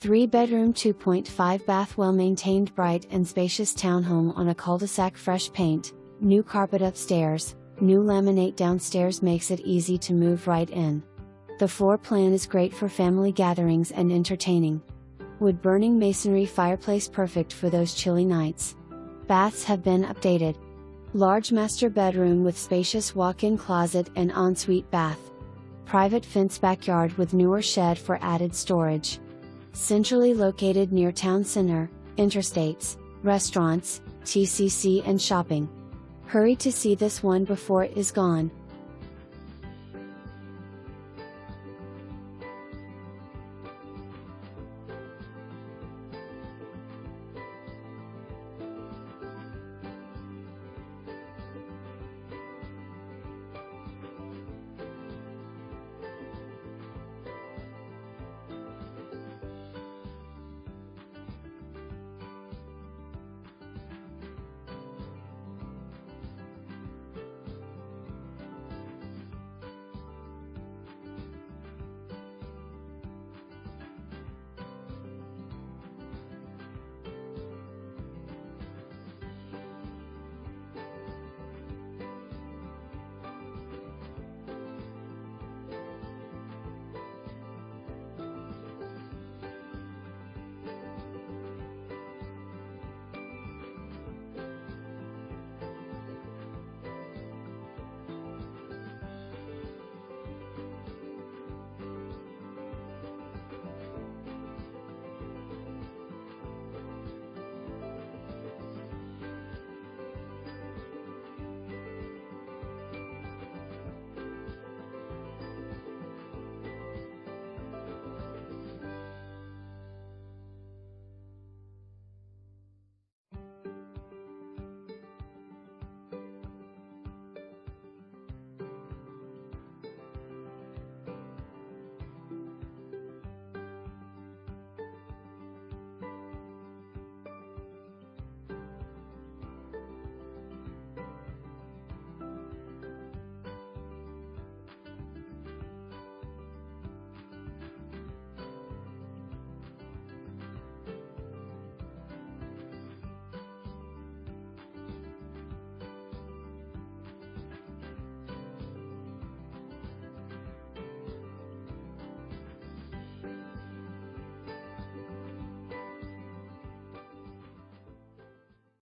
3-bedroom 2.5 bath, well-maintained, bright and spacious townhome on a cul-de-sac. Fresh paint, new carpet upstairs, new laminate downstairs makes it easy to move right in. The floor plan is great for family gatherings and entertaining. Wood-burning masonry fireplace, perfect for those chilly nights. Baths have been updated. Large master bedroom with spacious walk-in closet and ensuite bath. Private fence backyard with newer shed for added storage. Centrally located near Towne Center, interstates, restaurants, TCC and shopping. Hurry to see this one before it is gone.